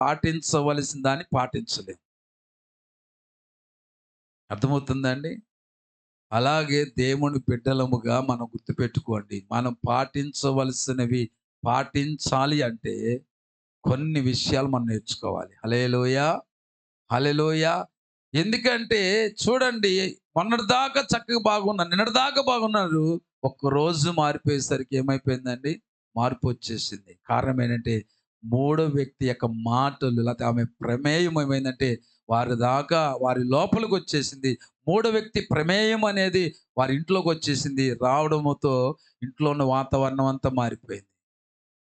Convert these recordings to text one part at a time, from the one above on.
పాటించవలసిన దాన్ని పాటించలేం. అర్థమవుతుందండి? అలాగే దేవుని బిడ్డలముగా మనం గుర్తుపెట్టుకోండి. మనం పాటించవలసినవి పాటించాలి అంటే కొన్ని విషయాలు మనం నేర్చుకోవాలి. హల్లెలూయా! హల్లెలూయా! ఎందుకంటే చూడండి, మొన్నటిదాకా చక్కగా బాగున్నారు. నిన్నటిదాకా బాగున్నారు. ఒక్కరోజు మారిపోయేసరికి ఏమైపోయిందండి? మార్పొచ్చేసింది. కారణం ఏంటంటే, మూడో వ్యక్తి యొక్క మాటలు లేకపోతే ఆమె ప్రమేయం ఏమైందంటే, వారి దాకా వారి లోపలికొచ్చేసింది. మూడో వ్యక్తి ప్రమేయం అనేది వారి ఇంట్లోకొచ్చేసింది. రావడముతో ఇంట్లో ఉన్న వాతావరణం అంతా మారిపోయింది.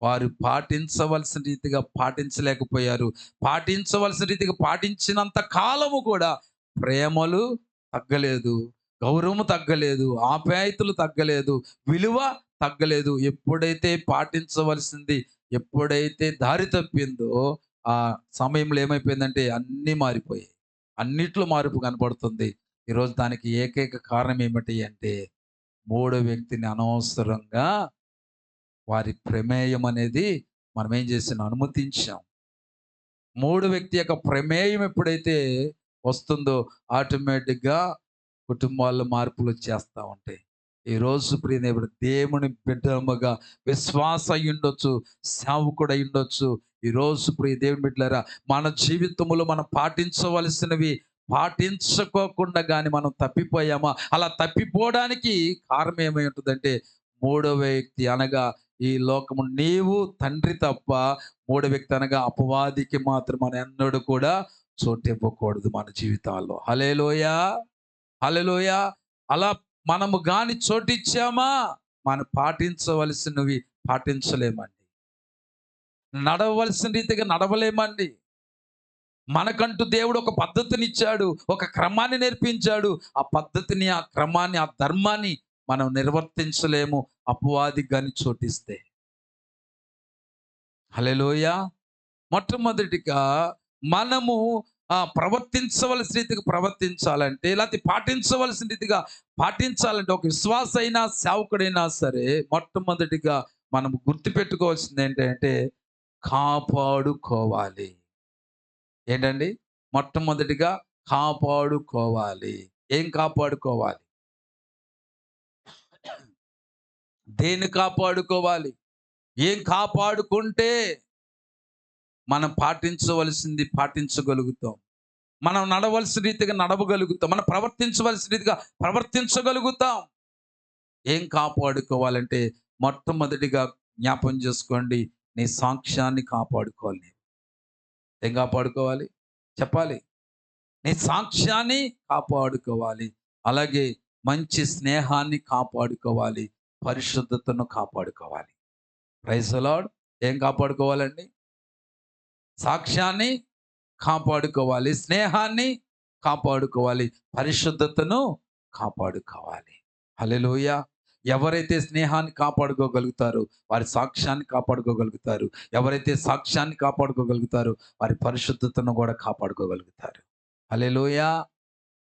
వారు పాటించవలసిన రీతిగా పాటించలేకపోయారు. పాటించవలసిన రీతిగా పాటించినంత కాలము కూడా ప్రేమలు తగ్గలేదు. గౌరవము తగ్గలేదు. ఆప్యాయతలు తగ్గలేదు. విలువ తగ్గలేదు. ఎప్పుడైతే పాటించవలసింది ఎప్పుడైతే దారి తప్పిందో ఆ సమయంలో ఏమైపోయిందంటే అన్నీ మారిపోయాయి. అన్నిట్లో మార్పు కనపడుతుంది. ఈరోజు దానికి ఏకైక కారణం ఏమిటి అంటే మూడో వ్యక్తిని అనవసరంగా వారి ప్రమేయం అనేది మనం ఏం చేసాం? అనుమతించాం. మూడో వ్యక్తి యొక్క ప్రమేయం ఎప్పుడైతే వస్తుందో ఆటోమేటిక్‌గా కుటుంబాల్లో మార్పులు వచ్చేస్తా ఉంటాయి. ఈరోజు ప్రియదేవుడు దేవుని బిడ్డముగా విశ్వాస అయ్యుండొచ్చు, సేవకుడు అయ్యుండొచ్చు. ఈరోజు ప్రియ దేవుని బిడ్డలారా మన జీవితంలో మనం పాటించవలసినవి పాటించుకోకుండా గాని మనం తప్పిపోయామా? అలా తప్పిపోవడానికి కారణం ఏమై ఉంటదంటే మూడో వ్యక్తి అనగా ఈ లోకము నీవు తండ్రి తప్ప మూడో వ్యక్తి అనగా అపవాదికి మాత్రం మనం ఎన్నడూ కూడా చోటివ్వకూడదు మన జీవితాల్లో. హల్లెలూయా! హల్లెలూయా! అలా మనము గాని చోటిచ్చామా మనం పాటించవలసినవి పాటించలేమండి. నడవవలసిన రీతిగా నడవలేమండి. మనకంటూ దేవుడు ఒక పద్ధతినిచ్చాడు. ఒక క్రమాన్ని నేర్పించాడు. ఆ పద్ధతిని, ఆ క్రమాన్ని, ఆ ధర్మాన్ని మనం నిర్వర్తించలేము అపవాదికి గాని చోటిస్తే. హల్లెలూయా! మొట్టమొదటిగా మనము ప్రవర్తించవలసిన రీతిగా ప్రవర్తించాలంటే, లేకపోతే పాటించవలసిన రీతిగా పాటించాలంటే, ఒక విశ్వాస అయినా, సేవకుడైనా సరే, మొట్టమొదటిగా మనం గుర్తుపెట్టుకోవాల్సింది ఏంటంటే, కాపాడుకోవాలి. ఏంటండి? మొట్టమొదటిగా కాపాడుకోవాలి. ఏం కాపాడుకోవాలి? దేన్ని కాపాడుకోవాలి? ఏం కాపాడుకుంటే మనం పాటించవలసింది పాటించగలుగుతాం. మనం నడవలసిన రీతిగా నడవగలుగుతాం. మనం ప్రవర్తించవలసిన రీతిగా ప్రవర్తించగలుగుతాం. ఏం కాపాడుకోవాలంటే మొట్టమొదటిగా జ్ఞాపకం చేసుకోండి. నీ సాక్ష్యాన్ని కాపాడుకోవాలి నీవు. ఏం కాపాడుకోవాలి? చెప్పాలి. నీ సాక్ష్యాన్ని కాపాడుకోవాలి. అలాగే మంచి స్నేహాన్ని కాపాడుకోవాలి. పరిశుద్ధతను కాపాడుకోవాలి. Praise the lord. ఏం కాపాడుకోవాలండి? సాక్ష్యాన్ని కాపాడుకోవాలి. స్నేహాన్ని కాపాడుకోవాలి. పరిశుద్ధతను కాపాడుకోవాలి. హల్లెలూయా! ఎవరైతే స్నేహాన్ని కాపాడుకోగలుగుతారో వారి సాక్ష్యాన్ని కాపాడుకోగలుగుతారు. ఎవరైతే సాక్ష్యాన్ని కాపాడుకోగలుగుతారో వారి పరిశుద్ధతను కూడా కాపాడుకోగలుగుతారు. హల్లెలూయా!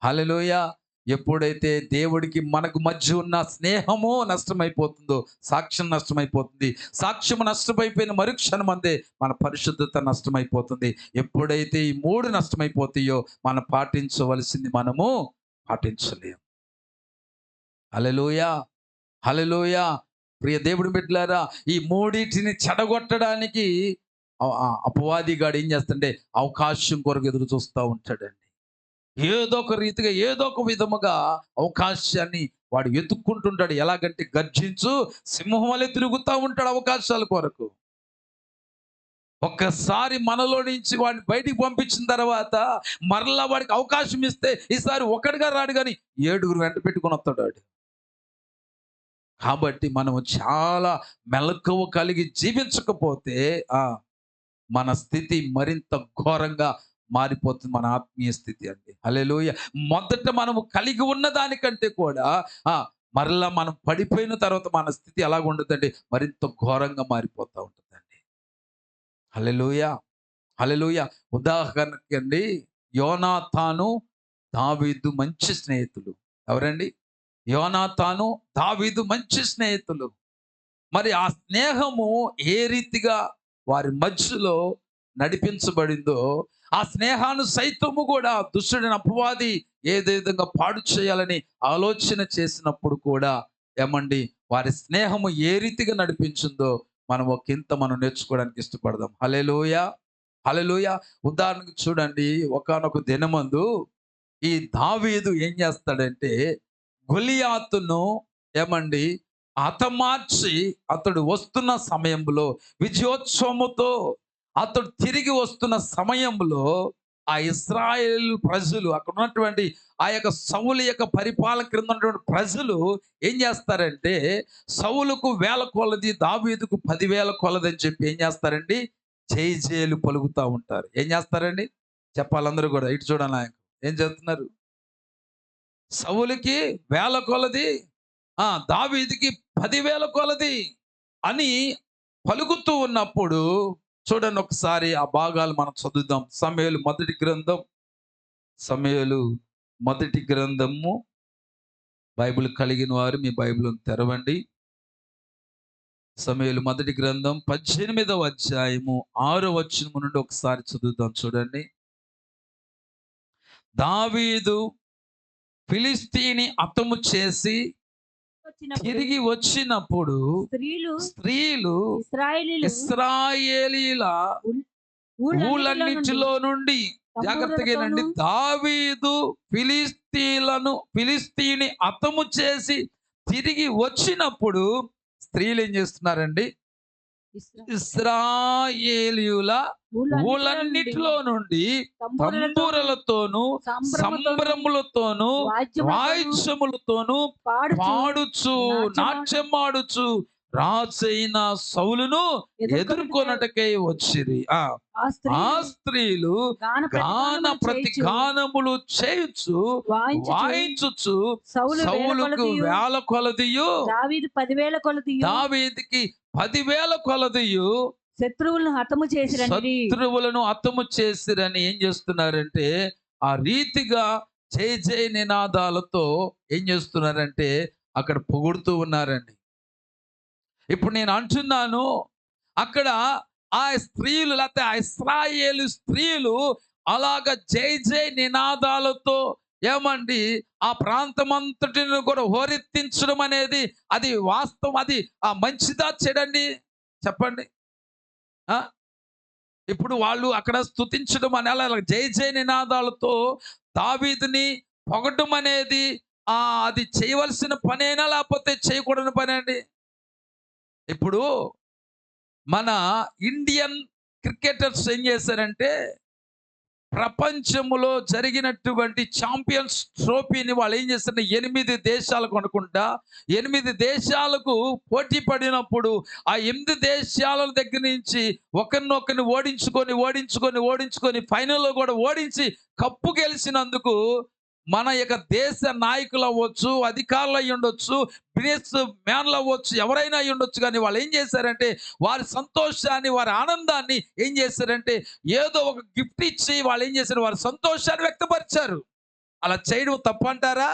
హల్లెలూయా! ఎప్పుడైతే దేవుడికి మనకు మధ్య ఉన్న స్నేహము నష్టమైపోతుందో, సాక్ష్యం నష్టమైపోతుంది. సాక్ష్యము నష్టమైపోయిన మరుక్షణమందే మన పరిశుద్ధత నష్టమైపోతుంది. ఎప్పుడైతే ఈ 3 నష్టమైపోతాయో మనం పాటించవలసింది మనము పాటించలేం. హల్లెలూయా! హల్లెలూయా! ప్రియ దేవుని బిడ్డలారా, ఈ మూడిటిని చెడగొట్టడానికి అపవాదిగాడు ఏం చేస్తాడంటే అవకాశం కొరకు ఎదురు చూస్తా ఉంటాడండి. ఏదో ఒక రీతిగా, ఏదో ఒక విధముగా అవకాశాన్ని వాడు వెతుక్కుంటుంటాడు. ఎలాగంటే గర్జించు సింహం వలె తిరుగుతా ఉంటాడు అవకాశాల కొరకు. ఒక్కసారి మనలో నుంచి వాడిని బయటికి పంపించిన తర్వాత మరలా వాడికి అవకాశం ఇస్తే ఈసారి ఒక్కడిగా రాడు గాని 7 వెంట పెట్టుకొని వస్తాడు ఆడు. కాబట్టి మనము చాలా మెలకువ కలిగి జీవించకపోతే ఆ మన స్థితి మరింత ఘోరంగా మారిపోతుంది. మన ఆత్మీయ స్థితి అండి. హల్లెలూయ! మొదట మనము కలిగి ఉన్న దానికంటే కూడా ఆ మరలా మనం పడిపోయిన తర్వాత మన స్థితి ఎలాగుంటదంటే మరింత ఘోరంగా మారిపోతా ఉంటుందండి. హల్లెలూయ! హల్లెలూయ! ఉదాహరణకండి యోనాతాను, దావీదు మంచి స్నేహితులు. ఎవరండి? యోనాతాను, దావీదు మంచి స్నేహితులు. మరి ఆ స్నేహము ఏ రీతిగా వారి మధ్యలో నడిపించబడిందో ఆ స్నేహాన్ని సైతము కూడా దుష్టుడైన అపవాది ఏదే విధంగా పాడు చేయాలని ఆలోచన చేసినప్పుడు కూడా ఏమండి వారి స్నేహము ఏ రీతిగా నడిపించిందో మనం మనం నేర్చుకోవడానికి ఇష్టపడదాం. హల్లెలూయా, హల్లెలూయా. ఉదాహరణకు చూడండి, ఒకానొక దినమందు ఈ దావీదు ఏం చేస్తాడంటే గొలియాతును ఏమండి హతమార్చి అతడు వస్తున్న సమయంలో విజయోత్సవముతో అతడు తిరిగి వస్తున్న సమయంలో ఆ ఇశ్రాయేల్ ప్రజలు అక్కడ ఉన్నటువంటి ఆ యొక్క సౌలు యొక్క పరిపాలన క్రింద ఉన్నటువంటి ప్రజలు ఏం చేస్తారంటే సౌలుకు 1000 కొలది దావీదుకు 10,000 కొలది అని చెప్పి ఏం చేస్తారండి జై జైలు పలుకుతూ ఉంటారు. ఏం చేస్తారండి చెప్పాలందరూ కూడా ఇటు చూడాలి ఆయన ఏం చేస్తున్నారు. సౌలుకి 1000 కొలది, దావీదుకి 10,000 కొలది అని పలుకుతూ ఉన్నప్పుడు చూడండి ఒకసారి ఆ భాగాలు మనం చదువుదాం. సమూయేలు మొదటి గ్రంథము బైబిల్ కలిగిన వారు మీ బైబిల్ తెరవండి. సమూయేలు మొదటి గ్రంథం 18వ అధ్యాయము 6వ వచనం నుండి ఒకసారి చదువుదాం. చూడండి. దావీదు ఫిలిస్తీని హతము చేసి తిరిగి వచ్చినప్పుడు స్త్రీలు ఇశ్రాయేలీల ఊళ్ళన్నిటిలో నుండి జాగ్రత్తగా దావీదు ఫిలిస్తీని హతము చేసి తిరిగి వచ్చినప్పుడు స్త్రీలు ఏం చేస్తున్నారండి ఇశ్రాయేలీయుల ఊళ్ళన్నిటిలో నుండి తంబురలతోను సంబరములతోను వాయిద్యములతోను పాడుచు నాట్యమాడుచు రాజైన సౌలును ఎదుర్కొనటకై వచ్చిరి. ఆ స్త్రీలు గాన ప్రతి గానములు చేయుచు వాయించుచు సౌలుకు 1000 కొలదియు దావీదుకి 10,000 కొలదియు శత్రువులను హతము చేసిరని ఏం చేస్తున్నారంటే ఆ రీతిగా జై జై నినాదాలతో ఏం చేస్తున్నారంటే అక్కడ పొగుడుతూ ఉన్నారండి. ఇప్పుడు నేను అంటున్నాను అక్కడ ఆ స్త్రీలు లేకపోతే ఆ ఇశ్రాయేలు స్త్రీలు అలాగ జై జై నినాదాలతో ఏమండి ఆ ప్రాంతమంతటిని కూడా హోరెత్తించడం అనేది అది వాస్తవం. అది మంచిదా చెడండి చెప్పండి. ఇప్పుడు వాళ్ళు అక్కడ స్తుతించడం అనే అలా జై జై నినాదాలతో దావీదుని పొగడం అనేది అది చేయవలసిన పనేనా లేకపోతే చేయకూడని పనే అండి. ఇప్పుడు మన ఇండియన్ క్రికెటర్స్ ఏం చేశారంటే ప్రపంచంలో జరిగినటువంటి ఛాంపియన్స్ ట్రోఫీని వాళ్ళు ఏం చేస్తారు 8 దేశాలకు అనుకుంటా 8 దేశాలకు పోటీ పడినప్పుడు ఆ 8 దేశాల దగ్గర నుంచి ఒకరినొకరిని ఓడించుకొని ఫైనల్లో కూడా ఓడించి కప్పు గెలిచినందుకు మన యొక్క దేశ నాయకులు అవ్వచ్చు, అధికారులు అయి ఉండొచ్చు, బిజినెస్ మ్యాన్లు అవ్వచ్చు, ఎవరైనా అయి ఉండొచ్చు. కానీ వాళ్ళు ఏం చేశారంటే వారి సంతోషాన్ని వారి ఆనందాన్ని ఏం చేశారంటే ఏదో ఒక గిఫ్ట్ ఇచ్చి వాళ్ళు ఏం చేశారు వారి సంతోషాన్ని వ్యక్తపరిచారు. అలా చేయడం తప్పు అంటారా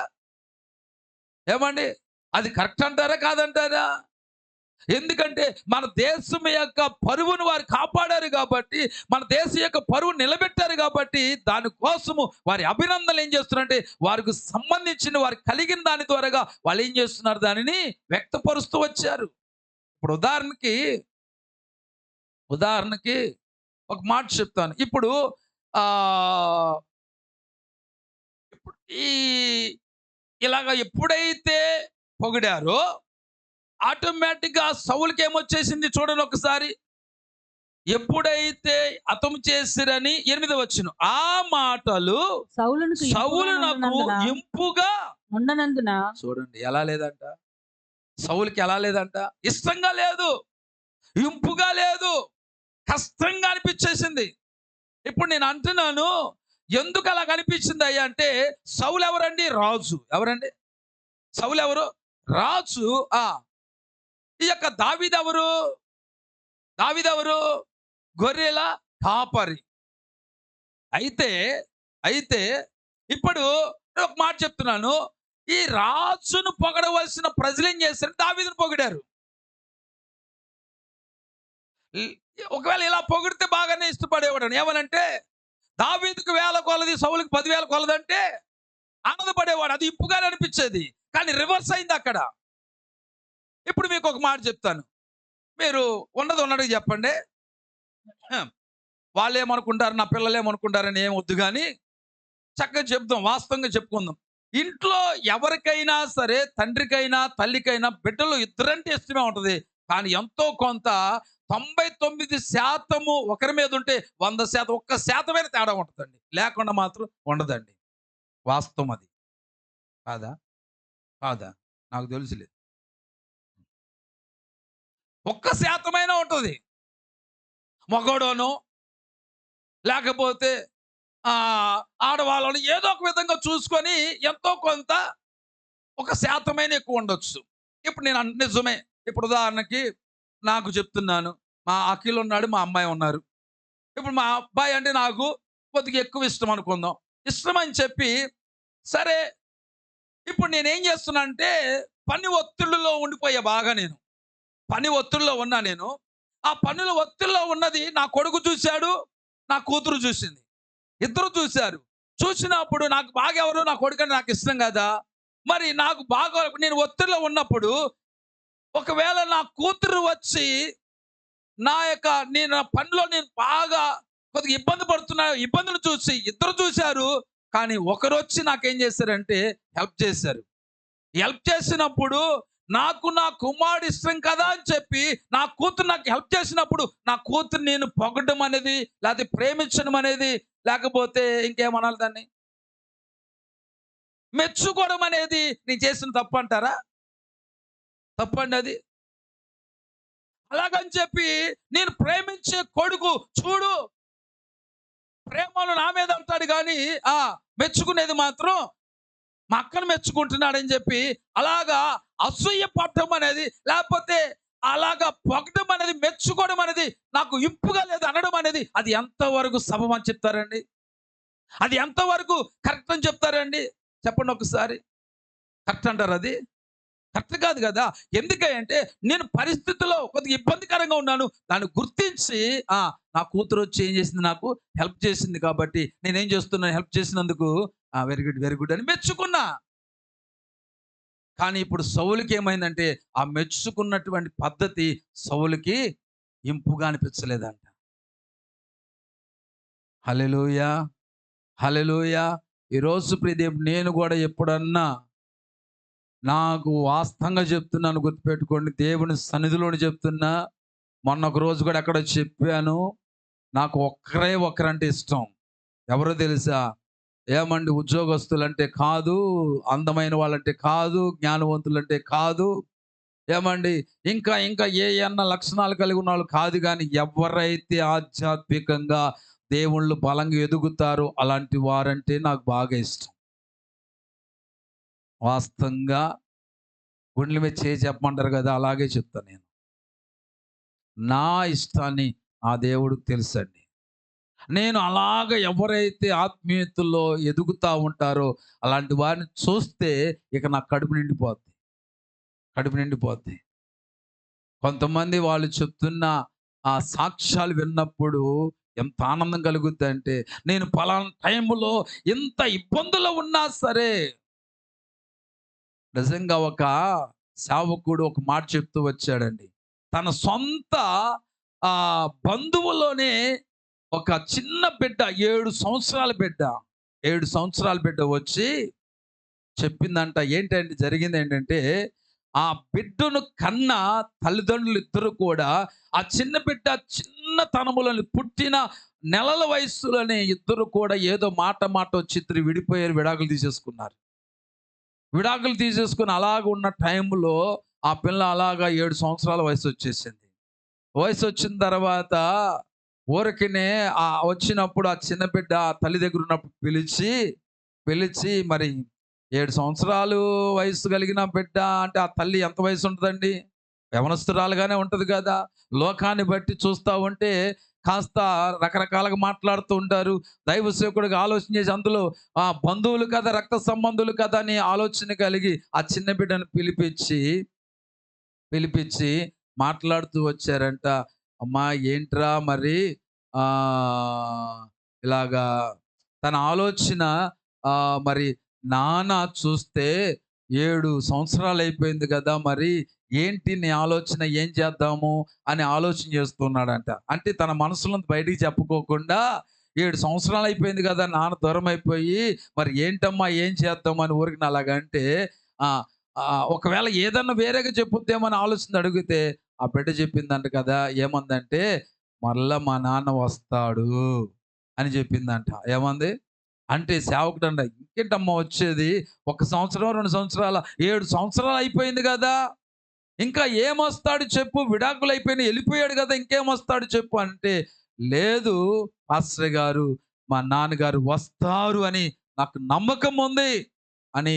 ఏమండి? అది కరెక్ట్ అంటారా కాదంటారా? ఎందుకంటే మన దేశం యొక్క పరువును వారు కాపాడారు కాబట్టి, మన దేశం యొక్క పరువు నిలబెట్టారు కాబట్టి దానికోసము వారి అభినందనలు ఏం చేస్తున్నారంటే వారికి సంబంధించిన వారికి కలిగిన దాని ద్వారాగా వాళ్ళు ఏం చేస్తున్నారు దానిని వ్యక్తపరుస్తూ వచ్చారు. ఇప్పుడు ఉదాహరణకి ఒక మాట చెప్తాను. ఇప్పుడు ఈ ఇలాగ ఎప్పుడైతే పొగిడారో ఆటోమేటిక్గా సౌలుకి ఏమొచ్చేసింది చూడండి ఒకసారి. ఎప్పుడైతే హతము చేసిరని 8వ వచనం ఆ మాటలు సౌలునకు ఇంపుగా ఉండనందున చూడండి ఎలా లేదంట. సౌలుకి ఎలా లేదంట, ఇష్టంగా లేదు, ఇంపుగా లేదు, కష్టంగా అనిపించేసింది. ఇప్పుడు నేను అంటున్నాను ఎందుకు అలా కనిపించింది అయ్యా అంటే సౌలు ఎవరండి? రాజు. ఎవరండి సౌలు? ఎవరు? రాజు. ఈ యొక్క దావీదెవరు? గొర్రెల కాపరి. అయితే ఇప్పుడు ఒక మాట చెప్తున్నాను, ఈ రాజును పొగడవలసిన ప్రజలు ఏం చేశారు? దావీదును పొగిడారు. ఈ- ఒకవేళ ఇలా పొగిడితే బాగానే ఇష్టపడేవాడు. ఏమనంటే దావీదుకు 1000 కొలది, సౌలుకి 10,000 కొలదంటే ఆనందపడేవాడు. అది ఇప్పుగానే అనిపించేది. కానీ రివర్స్ అయింది అక్కడ. ఇప్పుడు మీకు ఒక మాట చెప్తాను. మీరు ఉన్నది ఉన్నట్టుగా చెప్పండి. వాళ్ళు ఏమనుకుంటారు, నా పిల్లలు ఏమనుకుంటారని ఏం వద్దు కానీ చక్కగా చెప్దాం, వాస్తవంగా చెప్పుకుందాం. ఇంట్లో ఎవరికైనా సరే, తండ్రికైనా తల్లికైనా బిడ్డలు ఇద్దరంటే ఇష్టమే ఉంటుంది. కానీ ఎంతో కొంత 99% ఒకరి మీద ఉంటే 100% 1% తేడా ఉంటుందండి. లేకుండా మాత్రం ఉండదండి. వాస్తవం అది. కాదా? కాదా? నాకు తెలుసులేదు. 1% ఉంటుంది. మగోడోనో లేకపోతే ఆడవాళ్ళని ఏదో ఒక విధంగా చూసుకొని ఎంతో కొంత 1% ఎక్కువ ఉండొచ్చు. ఇప్పుడు నేను నిజమే. ఇప్పుడు ఉదాహరణకి నాకు చెప్తున్నాను. మా అఖిల్ ఉన్నాడు, మా అమ్మాయి ఉన్నారు. ఇప్పుడు మా అబ్బాయి అంటే నాకు కొద్దిగా ఎక్కువ ఇష్టం అనుకుందాం. ఇష్టం అని చెప్పి సరే, ఇప్పుడు నేనేం చేస్తున్నానంటే పని ఒత్తిడిలో ఉండిపోయా బాగా నేను. పని ఒత్తిడిలో ఉన్నా నేను. ఆ పనుల ఒత్తిడిలో ఉన్నది నా కొడుకు చూశాడు, నా కూతురు చూసింది. ఇద్దరు చూశారు. చూసినప్పుడు నాకు బాగా ఎవరు, నా కొడుకంటే నాకు ఇష్టం కదా! మరి నాకు బాగా నేను ఒత్తిడిలో ఉన్నప్పుడు ఒకవేళ నా కూతురు వచ్చి నా యొక్క నేను నా పనిలో నేను బాగా కొద్దిగా ఇబ్బంది పడుతున్నా, ఇబ్బందులు చూసి ఇద్దరు చూశారు. కానీ ఒకరొచ్చి నాకేం చేశారంటే హెల్ప్ చేశారు. హెల్ప్ చేసినప్పుడు నాకు నా కుమారుడు ఇష్టం కదా అని చెప్పి నా కూతురు నాకు హెల్ప్ చేసినప్పుడు నా కూతురు నేను పొగడం అనేది, లేకపోతే ప్రేమించడం అనేది, లేకపోతే ఇంకేమనాలి దాన్ని, మెచ్చుకోవడం అనేది నేను చేసిన తప్పు అంటారా? తప్పండి అది. అలాగని చెప్పి నేను ప్రేమించే కొడుకు చూడు ప్రేమను నా మీద అంటాడు కానీ ఆ మెచ్చుకునేది మాత్రం మా అక్కను మెచ్చుకుంటున్నాడని చెప్పి అలాగా అసూయ పడటం అనేది, లేకపోతే అలాగా పొగడం అనేది, మెచ్చుకోవడం అనేది నాకు ఇంపుగా లేదు అనడం అనేది, అది ఎంతవరకు సబబు అని చెప్తారండి? అది ఎంతవరకు కరెక్ట్ అని చెప్తారండి? చెప్పండి ఒకసారి. కరెక్ట్ అంటారు అది? కరెక్ట్ కాదు కదా! ఎందుకంటే నేను పరిస్థితిలో కొద్దిగా ఇబ్బందికరంగా ఉన్నాను. దాన్ని గుర్తించి నా కూతురు వచ్చి ఏం చేసింది, నాకు హెల్ప్ చేసింది కాబట్టి నేనేం చేస్తున్నాను, హెల్ప్ చేసినందుకు వెరీ గుడ్, వెరీ గుడ్ అని మెచ్చుకున్నా. కానీ ఇప్పుడు సౌలుకి ఏమైందంటే ఆ మెచ్చుకున్నటువంటి పద్ధతి సౌలుకి ఇంపుగా అనిపించలేదంట. హల్లెలూయా! హల్లెలూయా! ఈరోజు ప్రియదేవుడు నేను కూడా ఎప్పుడన్నా నాకు వాస్తవంగా చెప్తున్నాను, గుర్తుపెట్టుకోండి. దేవుని సన్నిధిలోనే చెప్తున్నా. మొన్న ఒక రోజు కూడా ఎక్కడో చెప్పాను. నాకు ఒక్కరే ఒక్కరంటే ఇష్టం. ఎవరో తెలుసా? ఏమండి, ఉద్యోగస్తులంటే కాదు, అందమైన వాళ్ళంటే కాదు, జ్ఞానవంతులంటే కాదు. ఏమండి ఇంకా ఇంకా ఏయన్నా లక్షణాలు కలిగి ఉన్నవాళ్ళు కాదు గానీ, ఎవరైతే ఆధ్యాత్మికంగా దేవుళ్ళు బలంగా ఎదుగుతారో అలాంటి వారంటే నాకు బాగా ఇష్టం. వాస్తవంగా గుండెల మీద చేయి చెప్పమంటారు కదా! అలాగే చెప్తా నేను. నా ఇష్టాన్ని ఆ దేవుడికి తెలుసండి. నేను అలాగ ఎవరైతే ఆత్మీయతలో ఎదుగుతా ఉంటారో అలాంటి వారిని చూస్తే ఇక నా కడుపు నిండిపోద్ది. కడుపు నిండిపోద్ది. కొంతమంది వాళ్ళు చెప్తున్న ఆ సాక్ష్యాలు విన్నప్పుడు ఎంత ఆనందం కలుగుద్దంటే, నేను పలానా టైంలో ఎంత ఇబ్బందులో ఉన్నా సరే, నిజంగా ఒక సేవకుడు ఒక మాట చెప్తూ వచ్చాడండి. తన సొంత బంధువులోనే ఒక చిన్న బిడ్డ, 7 సంవత్సరాల బిడ్డ, 7 సంవత్సరాల బిడ్డ వచ్చి చెప్పిందంట. ఏంటంటే జరిగిందేంటంటే, ఆ బిడ్డను కన్న తల్లిదండ్రులు ఇద్దరు కూడా ఆ చిన్న బిడ్డ చిన్నతనములోని పుట్టిన నెలల వయస్సులోనే ఇద్దరు కూడా ఏదో మాట మాట వచ్చి ఇద్దరు విడిపోయారు, విడాకులు తీసేసుకున్నారు. విడాకులు తీసేసుకుని అలాగ ఉన్న టైంలో ఆ పిల్ల అలాగా 7 సంవత్సరాల వయసు వచ్చేసింది. వయసు వచ్చిన తర్వాత ఊరికినే వచ్చినప్పుడు ఆ చిన్న బిడ్డ ఆ తల్లి దగ్గర ఉన్నప్పుడు పిలిచి మరి 7 సంవత్సరాలు వయసు కలిగిన బిడ్డ అంటే ఆ తల్లి ఎంత వయసు ఉంటుందండి? యవనస్తురాలుగానే ఉంటది కదా! లోకాన్ని బట్టి చూస్తా ఉంటే కాస్త రకరకాలుగా మాట్లాడుతూ ఉంటారు. దైవ సేవకుడిగా ఆలోచన చేసి అందులో బంధువులు కదా, రక్త సంబంధులు కదా అని ఆలోచన కలిగి ఆ చిన్న బిడ్డను పిలిపించి మాట్లాడుతూ వచ్చారంట. అమ్మా ఏంట్రా మరి ఆ ఇలాగా తన ఆలోచన మరి నాన్న చూస్తే 7 సంవత్సరాలు అయిపోయింది కదా, మరి ఏంటి నీ ఆలోచన, ఏం చేద్దాము అని ఆలోచన చేస్తున్నాడంట. అంటే తన మనసులో బయటికి చెప్పుకోకుండా 7 సంవత్సరాలు అయిపోయింది కదా నాన్న దూరం అయిపోయి, మరి ఏంటమ్మా ఏం చేద్దాం అని ఊరికి అలాగంటే ఆ, ఒకవేళ ఏదన్నా వేరేగా చెప్పుద్దేమని ఆలోచన అడిగితే ఆ బిడ్డ చెప్పిందంట కదా, ఏమందంటే మరలా మా నాన్న వస్తాడు అని చెప్పిందంట. ఏమంది అంటే సేవకుడు అంట, ఇంకేంటమ్మా వచ్చేది, 1 సంవత్సరం 2 సంవత్సరాల 7 సంవత్సరాలు అయిపోయింది కదా, ఇంకా ఏమొస్తాడు చెప్పు, విడాకులు అయిపోయినాయి వెళ్ళిపోయాడు కదా, ఇంకేమొస్తాడు చెప్పు అంటే, లేదు పాస్టర్ గారు, మా నాన్నగారు వస్తారు అని నాకు నమ్మకం ఉంది అని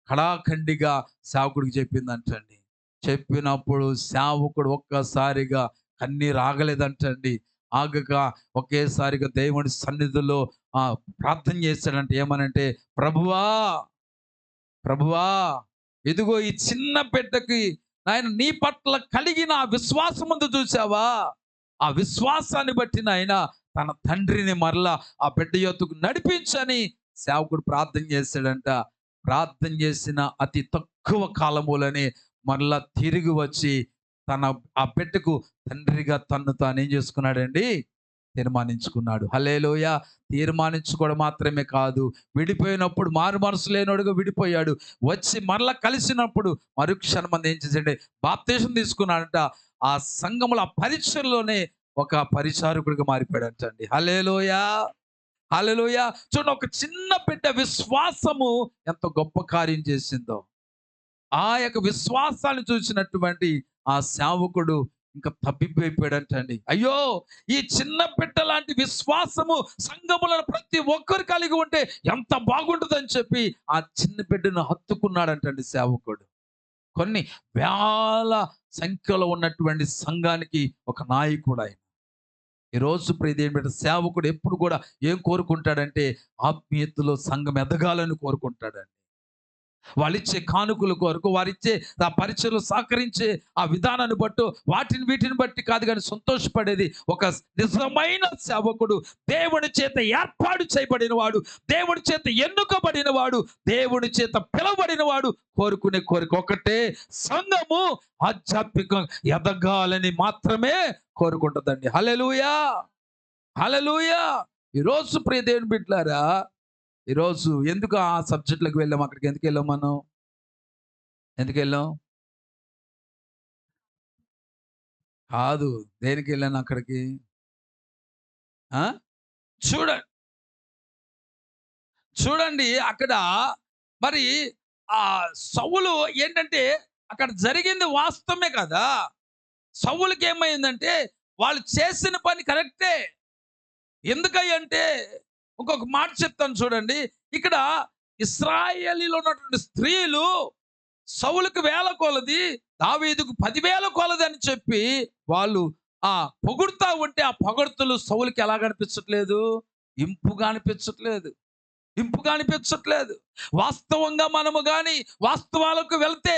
కడాఖండిగా సేవకుడికి చెప్పిందంటండి. చెప్పినప్పుడు సేవకుడు ఒక్కసారిగా కన్నీరు ఆగలేదంటండి. ఆగక ఒకేసారిగా దేవుని సన్నిధిలో ప్రార్థన చేశాడంట. ఏమనంటే, ప్రభువా ప్రభువా ఇదిగో ఈ చిన్న బిడ్డకి నాయన నీ పట్ల కలిగిన ఆ విశ్వాసముందు చూసావా, ఆ విశ్వాసాన్ని బట్టి నాయన తన తండ్రిని మరలా ఆ బిడ్డ యొద్దకు నడిపించని సేవకుడు ప్రార్థన చేశాడంట. ప్రార్థన చేసిన అతి తక్కువ కాలములోనే మరలా తిరిగి వచ్చి తన ఆ బిడ్డకు తండ్రిగా తన్ను తాను ఏం చేసుకున్నాడండి, తీర్మానించుకున్నాడు. హల్లెలూయా. తీర్మానించుకోవడం మాత్రమే కాదు, విడిపోయినప్పుడు మారు మనసు లేనోడుగా విడిపోయాడు. వచ్చి మరలా కలిసినప్పుడు మరుక్షణం మంది ఏం చేశాడంటే బాప్తీసం తీసుకున్నాడంట. ఆ సంఘముల పరిచయలోనే ఒక పరిచారకుడిగా మారిపోయాడంటండి. హల్లెలూయా. హల్లెలూయా. చూడండి, ఒక చిన్న బిడ్డ విశ్వాసము ఎంత గొప్ప కార్యం చేసిందో. ఆ యొక్క విశ్వాసాన్ని చూసినటువంటి ఆ సేవకుడు ఇంకా తప్పిపోయిపోయాడంటండి. అయ్యో, ఈ చిన్న బిడ్డ లాంటి విశ్వాసము సంఘములో ప్రతి ఒక్కరు కలిగి ఉంటే ఎంత బాగుంటుందని చెప్పి ఆ చిన్న బిడ్డను హత్తుకున్నాడంటండి సేవకుడు. కొన్ని వేల సంఖ్యలో ఉన్నటువంటి సంఘానికి ఒక నాయకుడు ఆయన. ఈరోజు ప్రియ దేవుని బిడ్డ సేవకుడు ఎప్పుడు కూడా ఏం కోరుకుంటాడంటే ఆత్మీయతలో సంఘం ఎదగాలని కోరుకుంటాడండి. వాళ్ళిచ్చే కానుకల కొరకు, వారిచ్చే ఆ పరిచయలు సహకరించే ఆ విధానాన్ని బట్టి, వీటిని బట్టి కాదు కానీ సంతోషపడేది ఒక నిజమైన సేవకుడు, దేవుని చేత ఏర్పాటు చేయబడిన వాడు, దేవుని చేత ఎన్నుకబడిన వాడు, దేవుని చేత పిలవబడిన వాడు కోరుకునే కోరిక ఒకటే, సంఘము ఆధ్యాత్మికంగా ఎదగాలని మాత్రమే కోరుకుంటుందండి. హల్లెలూయా. హల్లెలూయా. ఈరోజు ప్రియ దేవుని బిడ్డలారా, ఈరోజు ఎందుకు ఆ సబ్జెక్టులకు వెళ్ళాం, అక్కడికి ఎందుకు వెళ్ళాం మనం, ఎందుకు వెళ్ళాం కాదు, దేనికి వెళ్ళాను అక్కడికి ఆ చూడండి, చూడండి అక్కడ మరి ఆ సౌలు ఏంటంటే అక్కడ జరిగింది వాస్తవమే కదా. సౌలుకి ఏమైందంటే వాళ్ళు చేసిన పని కరెక్టే. ఎందుకంటే ఇంకొక మాట చెప్తాను చూడండి, ఇక్కడ ఇశ్రాయేలీలో ఉన్నటువంటి స్త్రీలు సౌలుకు 1000 కొలది, దావీదుకు 10,000 కొలది అని చెప్పి వాళ్ళు ఆ పొగుడుతా ఉంటే ఆ పొగడ్తలు సౌలుకి ఎలా కనిపించట్లేదు, ఇంపుగా అనిపించట్లేదు, ఇంపుగా అనిపించట్లేదు. వాస్తవంగా మనము కానీ వాస్తవాలకు వెళ్తే,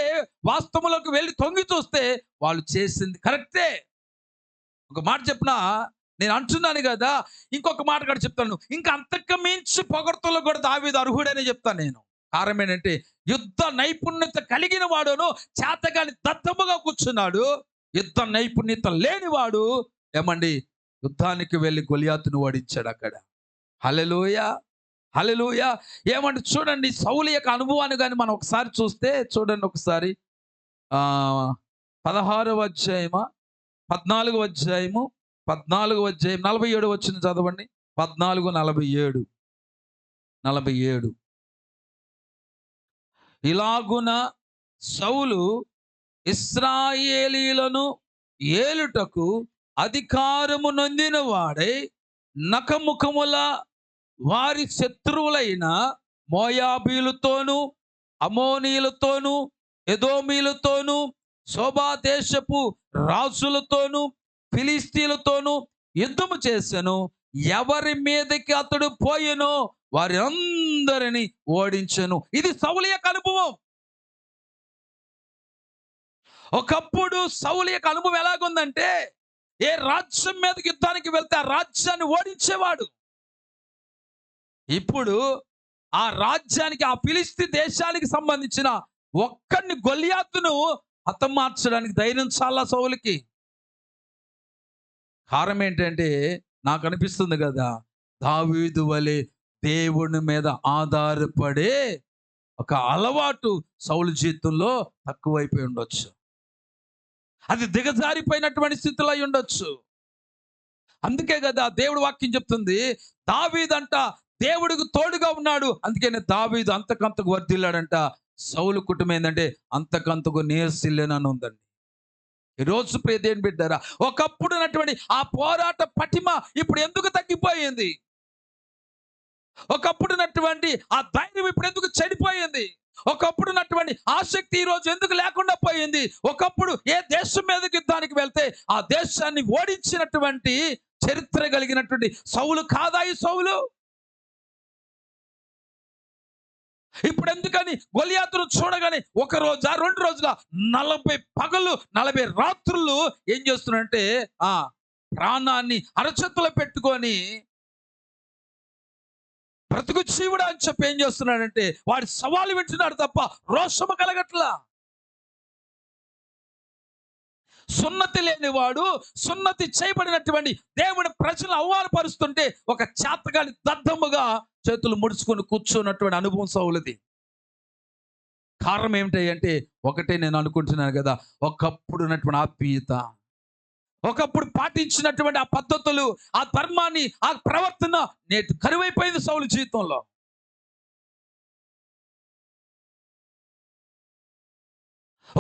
వాస్తవంలోకి వెళ్ళి తొంగి చూస్తే వాళ్ళు చేసింది కరెక్టే. ఒక మాట చెప్పిన, నేను అంటున్నాను కదా, ఇంకొక మాట కూడా చెప్తాను, ఇంకా అంతకు మించి పొగడ్తలు కూడా దావీదు అర్హుడని చెప్తాను నేను. కారణం ఏంటంటే యుద్ధ నైపుణ్యత కలిగిన వాడును చేతగాని దత్తముగా కూర్చున్నాడు. యుద్ధ నైపుణ్యత లేనివాడు ఏమండి యుద్ధానికి వెళ్ళి గొలియాతును ఓడించాడు అక్కడ. హల్లెలూయా. హల్లెలూయా. ఏమండి చూడండి, సౌలు యొక్క అనుభవాన్ని కానీ మనం ఒకసారి చూస్తే చూడండి, ఒకసారి 16వ అధ్యాయమా 14వ అధ్యాయము 14వ అధ్యాయం 47 వచ్చిన చదవండి. 14:47 ఇలాగున సౌలు ఇశ్రాయేలీలను ఏలుటకు అధికారము నొందిన వాడై నఖముఖముల వారి శత్రువులైన మోయాబీలతోనూ, అమోనీలతోనూ, ఎదోమీలతోనూ, శోభా దేశపు రాజులతోనూ, ఫిలిస్తీన్లతోనూ యుద్ధము చేసెను. ఎవరి మీదకి అతడు పోయెనో వారి అందరిని ఓడించెను. ఇది సౌలు యొక్క అనుభవం. ఒకప్పుడు సౌలు యొక్క అనుభవం ఎలాగుందంటే, ఏ రాజ్యం మీదకి యుద్ధానికి వెళ్తే ఆ రాజ్యాన్ని ఓడించేవాడు. ఇప్పుడు ఆ రాజ్యానికి, ఆ ఫిలిస్తీ దేశానికి సంబంధించిన ఒక్కడిని, గొల్యాతును హతమార్చడానికి ధైర్యం చాలా సౌలుకి. కారణం ఏంటంటే, నాకు అనిపిస్తుంది కదా, దావీదు వలె దేవుని మీద ఆధారపడే ఒక అలవాటు సౌలు జీవితంలో తక్కువైపోయి ఉండొచ్చు. అది దిగజారిపోయినటువంటి స్థితిలో అయి ఉండొచ్చు. అందుకే కదా దేవుడు వాక్యం చెప్తుంది, దావీదంట దేవుడికి తోడుగా ఉన్నాడు, అందుకనే దావీదు అంతకంతకు వర్ధిల్లాడంట. సౌలు కుటుంబం ఏంటంటే అంతకంతకు నీరసిల్లేనని ఉందండి. ఈరోజు ప్రియ దేవుని బిడ్డారా, ఒకప్పుడు ఉన్నటువంటి ఆ పోరాట పటిమ ఇప్పుడు ఎందుకు తగ్గిపోయింది? ఒకప్పుడు ఉన్నటువంటి ఆ ధైర్యం ఇప్పుడు ఎందుకు చెడిపోయింది? ఒకప్పుడు ఉన్నటువంటి ఆసక్తి ఈ రోజు ఎందుకు లేకుండా పోయింది? ఒకప్పుడు ఏ దేశం మీదకి యుద్ధానికి వెళ్తే ఆ దేశాన్ని ఓడించినటువంటి చరిత్ర కలిగినటువంటి సౌలు కాదా ఈ సౌలు? ఇప్పుడు ఎందుకని గొలియాతును చూడగానే ఒక రోజా, 2 రోజుల, 40 పగలు 40 రాత్రులు ఏం చేస్తున్నాడంటే ఆ ప్రాణాన్ని అరచేతిలో పెట్టుకొని బ్రతుకు జీవుడా అని చెప్పి ఏం చేస్తున్నాడంటే వాడి సవాలు వింటున్నాడు తప్ప రోషము కలగట్లా. సున్నతి లేనివాడు, సున్నతి చేయబడినటువంటి దేవుని ప్రజలను అవమానపరుస్తుంటే ఒక చేతగాని దద్దముగా చేతులు ముడుచుకొని కూర్చున్నటువంటి అనుభవం సౌలుది. కారణం ఏమిటి అంటే ఒకటే నేను అనుకుంటున్నాను కదా, ఒకప్పుడు ఉన్నటువంటి ఆత్మీయత, ఒకప్పుడు పాటించినటువంటి ఆ పద్ధతులు, ఆ ధర్మాన్ని, ఆ ప్రవర్తన నేటి కరువైపోయింది సౌలు జీవితంలో.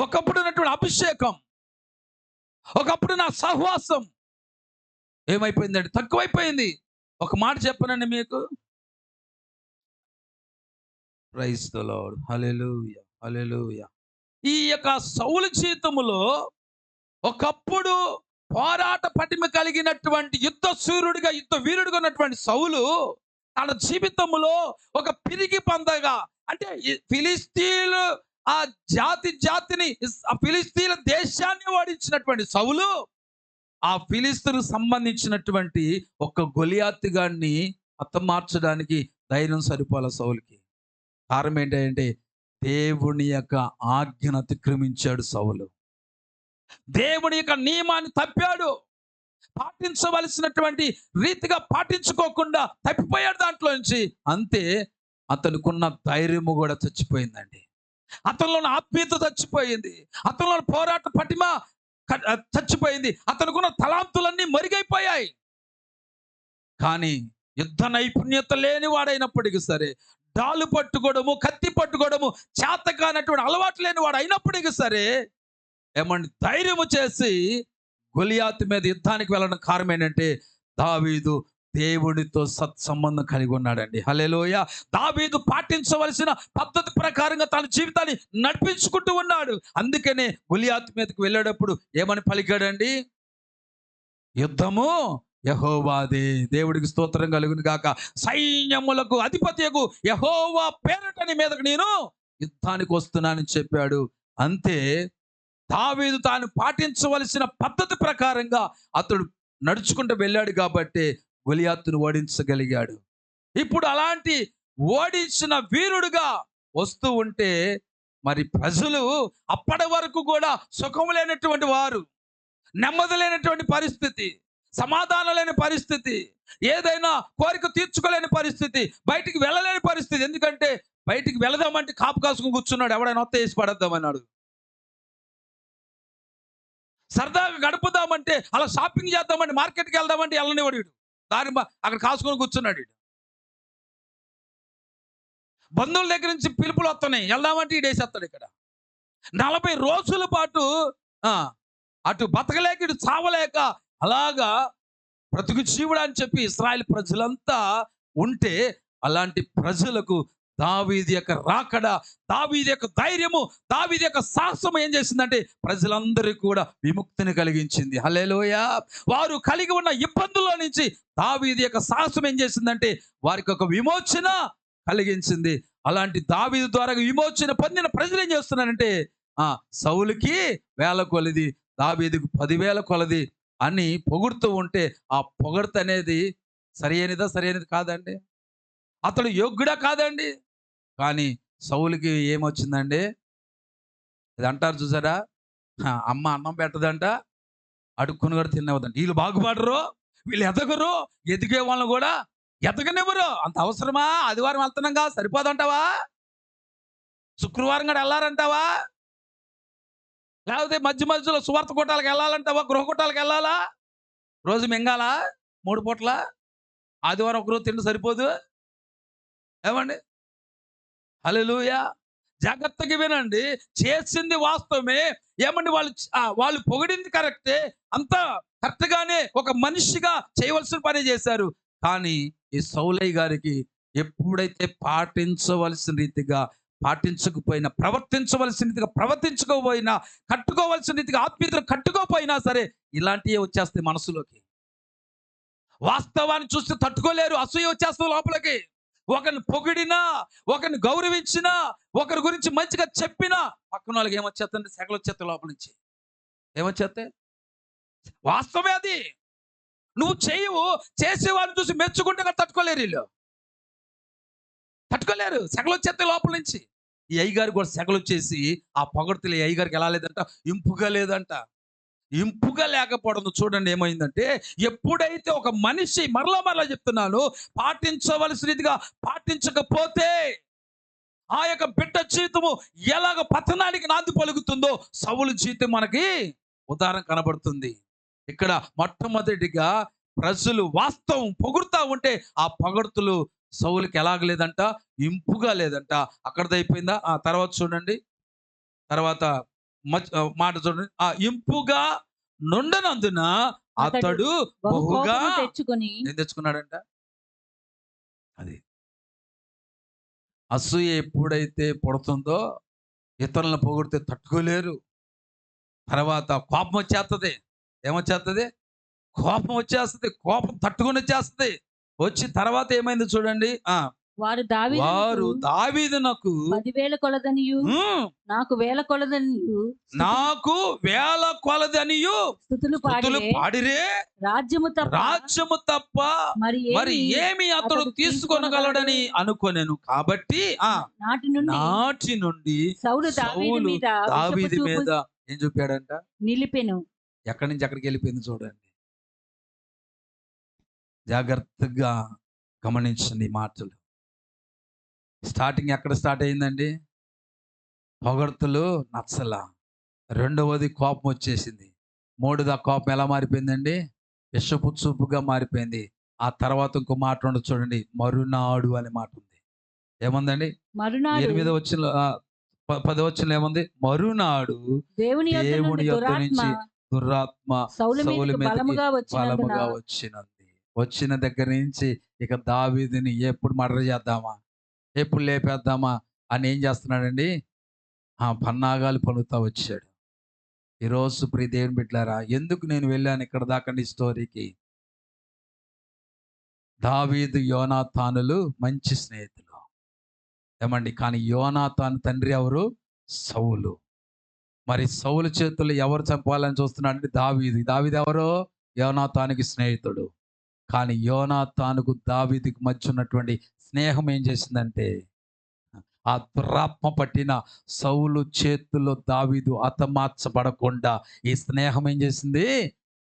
ఒకప్పుడు ఉన్నటువంటి అభిషేకం, ఒకప్పుడు నా సహవాసం ఏమైపోయిందండి? తక్కువైపోయింది. ఒక మాట చెప్పనండి మీకు. Praise the Lord. Hallelujah, hallelujah. ఈ యొక్క సౌలు జీవితములో ఒకప్పుడు పోరాట పటిమ కలిగినటువంటి యుద్ధ సూర్యుడిగా, యుద్ధ వీరుడిగా ఉన్నటువంటి సౌలు తన జీవితంలో ఒక పిరికి పందగా, అంటే ఈ ఫిలిస్తీన్లు ఆ జాతిని, ఆ ఫిలిస్తీన్ల దేశాన్ని ఓడించినటువంటి సౌలు ఆ ఫిలిస్తీన్కు సంబంధించినటువంటి ఒక గొలియాతు గాన్ని హతమార్చడానికి ధైర్యం సరిపోల సౌలుకి. కారణం ఏంటంటే దేవుని యొక్క ఆజ్ఞను అతిక్రమించాడు సౌలు. దేవుని యొక్క నియమాన్ని తప్పాడు. పాటించవలసినటువంటి రీతిగా పాటించుకోకుండా తప్పిపోయాడు దాంట్లో నుంచి. అంతే, అతనుకున్న ధైర్యము కూడా చచ్చిపోయిందండి. అతనిలోని ఆత్మీయత చచ్చిపోయింది. అతనిలోని పోరాట పటిమ చచ్చిపోయింది. అతనుకున్న తలాంతులన్నీ మరుగైపోయాయి. కానీ యుద్ధ నైపుణ్యత లేని వాడైనప్పటికీ సరే, డాలు పట్టుకోవడము, కత్తి పట్టుకోవడము చేత కానటువంటి అలవాటు లేని వాడు అయినప్పటికీ సరే, ఏమండి ధైర్యము చేసి గొలియాతు మీద యుద్ధానికి వెళ్ళడం కారణం ఏంటంటే దావీదు దేవుడితో సత్సంబంధం కలిగి ఉన్నాడండి. హల్లెలూయా. దావీదు పాటించవలసిన పద్ధతి ప్రకారంగా తన జీవితాన్ని నడిపించుకుంటూ ఉన్నాడు. అందుకనే గొలియాతు మీదకి వెళ్ళేటప్పుడు ఏమని పలికాడండి? యుద్ధము యెహోవాదే, దేవుడికి స్తోత్రం కలుగును గాక. సైన్యములకు అధిపతియగు యెహోవా పేరట నీ మీదకు నేను యుద్ధానికి వస్తున్నానని చెప్పాడు. అంతే, దావీదు తాను పాటించవలసిన పద్ధతి ప్రకారంగా అతడు నడుచుకుంటూ వెళ్ళాడు కాబట్టి గొలియాతును ఓడించగలిగాడు. ఇప్పుడు అలాంటి ఓడించిన వీరుడుగా వస్తూ ఉంటే మరి ప్రజలు అప్పటి వరకు కూడా సుఖం లేనటువంటి వారు, నెమ్మది లేనటువంటి పరిస్థితి, సమాధానం లేని పరిస్థితి, ఏదైనా కోరిక తీర్చుకోలేని పరిస్థితి, బయటికి వెళ్ళలేని పరిస్థితి. ఎందుకంటే బయటికి వెళదామంటే కాపు కాసుకుని కూర్చున్నాడు, ఎవడైనా వస్తే వేసి పడద్దామన్నాడు. సరదాగా గడుపుదామంటే, అలా షాపింగ్ చేద్దామంటే, మార్కెట్కి వెళ్దామంటే వెళ్ళనివాడు వీడు. దాని అక్కడ కాసుకొని కూర్చున్నాడు వీడు. బంధువుల దగ్గర నుంచి పిలుపులు వస్తున్నాయి, వెళ్దామంటే ఈడేసేస్తాడు ఇక్కడ. 40 రోజుల పాటు అటు బతకలేక ఇటు చావలేక అలాగా బ్రతుకు జీవుడు అని చెప్పి ఇశ్రాయేలు ప్రజలంతా ఉంటే, అలాంటి ప్రజలకు దావీదు యొక్క రాకడ, దావీదు యొక్క ధైర్యము, దావీదు యొక్క సాహసం ఏం చేసిందంటే ప్రజలందరికీ కూడా విముక్తిని కలిగించింది. హల్లెలూయా. వారు కలిగి ఉన్న ఇబ్బందుల్లో నుంచి దావీదు యొక్క సాహసం ఏం చేసిందంటే వారికి ఒక విమోచన కలిగించింది. అలాంటి దావీదు ద్వారా విమోచన పొందిన ప్రజలు ఏం చేస్తున్నారంటే సౌలుకి 1000 కొలది, దావీదుకు 10,000 కొలది అని పొగుడుతూ ఉంటే ఆ పొగడ్త అనేది సరైనది కాదండి. అతడు యోగ్యుడా కాదండి. కానీ సౌలుకి ఏమొచ్చిందండి? ఇది అంటారు చూసారా? అమ్మ అన్నం పెట్టదంట, అడుక్కొని కూడా తినవద్దంట. వీళ్ళు బాగుపడరు, వీళ్ళు ఎదగరు, ఎదిగే వాళ్ళని కూడా ఎదగనివ్వరు. అంత అవసరమా? ఆదివారం వెళ్తున్నాంగా సరిపోదంటావా? శుక్రవారం కూడా వెళ్ళారంటావా? లేకపోతే మధ్య మధ్యలో సువార్త కూటాలకు వెళ్ళాలంటావా? గృహ కూటాలకు వెళ్ళాలా? రోజు మింగాలా 3 పూట్ల? ఆదివారం ఒకరోజు తిండి సరిపోదు? ఏమండి? హల్లెలూయా! జాగ్రత్తగా వినండి. చేసింది వాస్తవమే. ఏమండి వాళ్ళు పొగిడింది కరెక్టే. అంతా కరెక్ట్‌గానే ఒక మనిషిగా చేయవలసిన పనే చేశారు. కానీ ఈ సౌలయ్య గారికి ఎప్పుడైతే పాటించవలసిన రీతిగా పాటించకపోయినా, ప్రవర్తించవలసిన రీతిగా ప్రవర్తించకపోయినా, కట్టుకోవాల్సిన రీతిగా ఆత్మీయతలు కట్టుకోకపోయినా సరే ఇలాంటియే వచ్చేస్తాయి మనసులోకి. వాస్తవాన్ని చూస్తే తట్టుకోలేరు. అసూయ వచ్చేస్తుంది లోపలికి. ఒకరిని పొగిడినా, ఒకరిని గౌరవించినా, ఒకరి గురించి మంచిగా చెప్పినా పక్కన వాళ్ళకి ఏమొచ్చేస్తంటే సెగలు వచ్చేస్తాయి లోపల నుంచి. ఏమొచ్చేస్తాయి? వాస్తవమే అది. నువ్వు చేయవు, చేసేవాడిని చూసి మెచ్చుకుంటే కూడా తట్టుకోలేరు వీళ్ళు. తట్టుకోలేరు. సెగలు వచ్చేస్తాయి లోపల నుంచి. ఈ అయ్యగారికి కూడా సెగలు వచ్చేసి ఆ పొగడ్తలు ఈ అయ్యగారికి ఎలా లేదంట, ఇంపుగా లేదంట. ఇంపుగా లేకపోవడం చూడండి ఏమైందంటే, ఎప్పుడైతే ఒక మనిషి మరలా చెప్తున్నాను, పాటించవలసిన రీతిగా పాటించకపోతే ఆ యొక్క బిడ్డ జీవితము ఎలాగ పతనానికి నాంది పలుకుతుందో సౌలు జీవితం మనకి ఉదాహరణ కనబడుతుంది. ఇక్కడ మొట్టమొదటిగా ప్రజలు వాస్తవం పొగుడుతా ఉంటే ఆ పొగడ్తలు సౌలుకి ఎలాగ లేదంట, ఇంపుగా లేదంట. అక్కడిది అయిపోయిందా? ఆ తర్వాత చూడండి. తర్వాత మాట చూడండి. ఆ ఇంపుగా నుండనందున అతడు అతడు బహు బహుగా కోపము తెచ్చుకొని ఏం తెచ్చుకున్నాడంట? అది అసూయ ఎప్పుడైతే పుడుతుందో ఇతరులను పొగిడితే తట్టుకోలేరు. తర్వాత కోపం వచ్చేస్తది. ఏమొచ్చేస్తది? కోపం వచ్చేస్తది. కోపం తట్టుకొని వచ్చేస్తది. వచ్చి తర్వాత ఏమైంది చూడండి. వారు వారు దావీదునకు 10,000 కొలదనియు హ్మ్. నాకు 1,000 కొలదనియు నాకు వేల కొలదనియు స్తుతులు స్తుతులు పాడిరే. పాడిరే. రాజ్యము తప్ప మరి ఏమి అతడు తీసుకొనగలడని అనుకొనెను. కాబట్టి నాటి నుండి సౌలు సౌలు మీద దావీదు విషపు మీద చూపు ఏం చూపాడంట? నిలిపెను. ఎక్కడి నుంచి ఎక్కడికి వెళ్ళిపోయింది చూడండి. జాగ్రత్తగా గమనించండి ఈ మాటలు. స్టార్టింగ్ ఎక్కడ స్టార్ట్ అయిందండి? పొగడ్తలు నచ్చల. రెండవది కోపం వచ్చేసింది. మూడోది ఆ కోపం ఎలా మారిపోయిందండి? విషపు చూపుగా మారిపోయింది. ఆ తర్వాత ఇంకో మాట ఉండదు చూడండి. మరునాడు అనే మాట ఉంది. ఏముందండి? మరునాడు 8వ వచనంలో 10వ వచనంలో ఏముంది? మరునాడు దేవుని యొద్ద నుంచి దురాత్మ సౌలు సౌలు మీదకి మీదకి వచ్చినందున బలముగా వచ్చినది. వచ్చిన దగ్గర నుంచి ఇక దావీదుని ఎప్పుడు మర్డర్ చేద్దామా, ఎప్పుడు లేపేద్దామా అని ఏం చేస్తున్నాడండి? పన్నాగాలు పన్నుతా వచ్చాడు. ఈరోజు ప్రియ దేవుని బిడ్డలారా, ఎందుకు నేను వెళ్ళాను ఇక్కడ దాకా ఈ స్టోరీకి? దావీదు యోనాతానులు మంచి స్నేహితులు. ఏమండి? కానీ యోనాతాను తండ్రి ఎవరు? సౌలు. మరి సౌలు చేతుల్లో ఎవరు చంపాలని చూస్తున్నాడంటే దావీదు. దావీదు ఎవరు? యోనాతానుకి స్నేహితుడు. కానీ యోనాతానుకు దావీదుకి మధ్య ఉన్నటువంటి స్నేహం ఏం చేసిందంటే, ఆ దురాత్మ పట్టిన సౌలు చేతుల్లో దావీదు హతమార్చబడకుండా ఈ స్నేహం ఏం చేసింది?